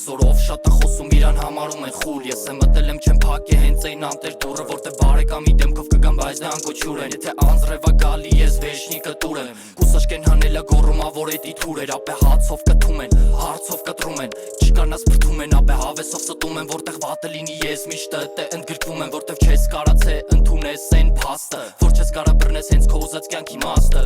Հուսորով շատ է խոսում իրան համարում են խուլ Ես եմ մտել եմ չեմ փակե հենց այն անտեր դուրը Որտեղ բարեկամի դեմքով կգամ բայց դե անկոչուր են Եթե անձրևա գալի ես վերջնի կտուր եմ Կուսաշկեն հանելա գոռումա որ էդի թուր էր Ապե հացով կթում են, հարցով կտրում են Չկանաս պրթում են, ապե հավեսով ստում են Որտեղ վատը լինի ես միշտ է ընդգրկվում եմ Որտեղ չես կարաց է ընդունես են փաստը Որ չես կարա բռնես հենց քո ուզած կյանքի մաստը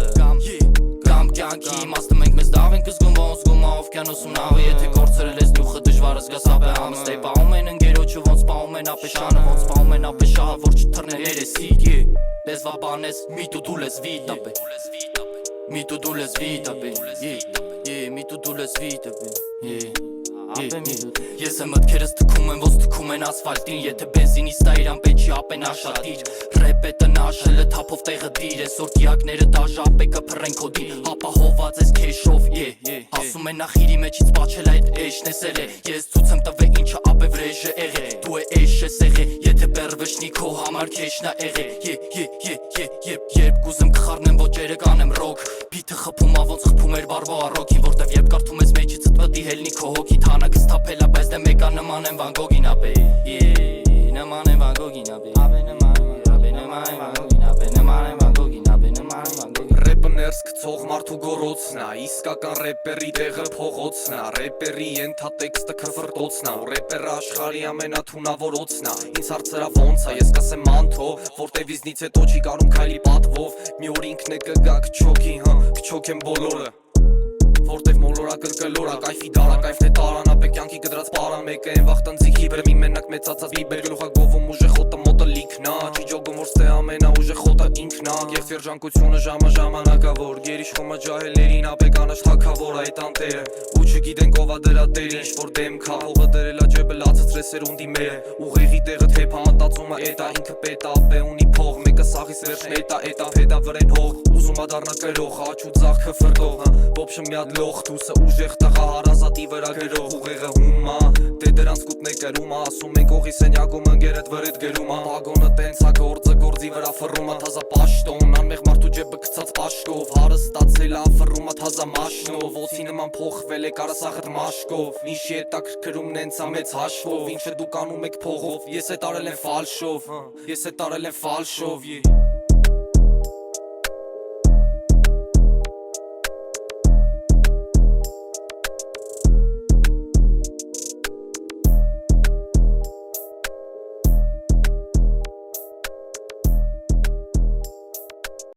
Կամ կյանքի իմաստը մենք մեզ դավ ենք զգում ոնց գումա օվկիանոսում նավը Եթե կորցրել ես նյութը դժվար զգաս ապե համստե Պահում են ընկերոջը ոնց պահում են ապե շանը Ոնց պահում են ապե շահը որ չթռնեն երեսի Լեզվաբան ես մի դու լեզվիտ ապե Mi tu du les vita be mi tu du les vita be Ես եմ մտքերս թքում են ոնց թքում են ասֆալտին Եթե բենզինիստա իրան պետքի ապեն աշատիր Ռեպ է տնաշելը թափով տեղը դիր Այսօր կիակները դաժ ապե կփռեն քոդին Ապահոված ես քեշով Ասում են նախիրի մեջից պաչել այդ էշն ես եղե Ես ցույց եմ տվե ինչը ապե վրեժը եղե Դու է էշ ես եղե Եթե բերվշնի քո համար քեշնա եղե Երբ կուզեմ կխառնեմ ոճերը կանեմ ռոք Բիթը խփում ա ոնց խփում էր բարբո առոքին Որտև երբ կարդում ես մեջից տվդի հելնի քո հոգին Թանակս թափել ա բայց դե մեկա նման եմ Վան Գոգին ապե Նման եմ Վան Գոգին ապե Նման եմ Վան Գոգին ապե Նման եմ Վան Գոգին ապե Նման եմ Վան Գոգին Ռեպը ներս կցող մարդու գորոցնա Իսկական ռեպերի տեղը փողոցնա Ռեպերի ենթատեքստը քվրտոցնա Ու ռեպերը աշխարհի ամենաթունավորոցնա Ինձ հարցրա ոնց ա ես կասեմ մանթո Որտև իզնից հետո չի կարում քայլի պատվով Մի օր ինքն է կգա կչոքի կչոքեմ բոլորը Որտև մոլորա կրկլորա Կայֆի դարա կայֆն է տարան Ապե կյանքի գդրած պարան Մեկը են վաղ տնձիք հիբր Մի մենակ մեծացած բիբեր Գլուխա գովում ուժե խոտը մոտը լիքնա Չի ջոգում որ ստե ամենա ուժե խոտը ինքնա Եվ երջանկությունը ժամանակավոր Գերիշխումը ջահելներին ապե կանաչ թակավոր Այդ անտերը ու չգիտենք ով ա դրա տերը Ինչ որ դեմքա հողը դրելա ջեբը լացծրե սերունդի մերը Ուղեղի տեղը թեփա մտածում ա էտա ինքը պետա Ապե ունի փող մեկը սաղից վերջն էտա հետա վրեն հող Ուզում ա դառնա կրող աչու ձախ քֆրտող Բոբշը մի հատ լող թուսը ուժեղ տղա հարազատի վրա գրող Ուղեղը հումա դե դրանց կուտն է կրում Ասում ենք օղի սենյակում ընկերդ վրեդ գրում Պագոնը տենց ա գործը գործի վրա ֆռում Թազա պաշտոն անմեղ մարդու ջեբը գցած պաշկով Հարստացել ա ֆռում թազա մաշնով Օծի նման փոխվել է կարասախտ մաշկով Ինչի է տակրկրում նենց ա մեծ հաշվով Ինչը դուք անում եք փողով Ես է տարել եմ ֆալշով Ես է տարել եմ ֆալշով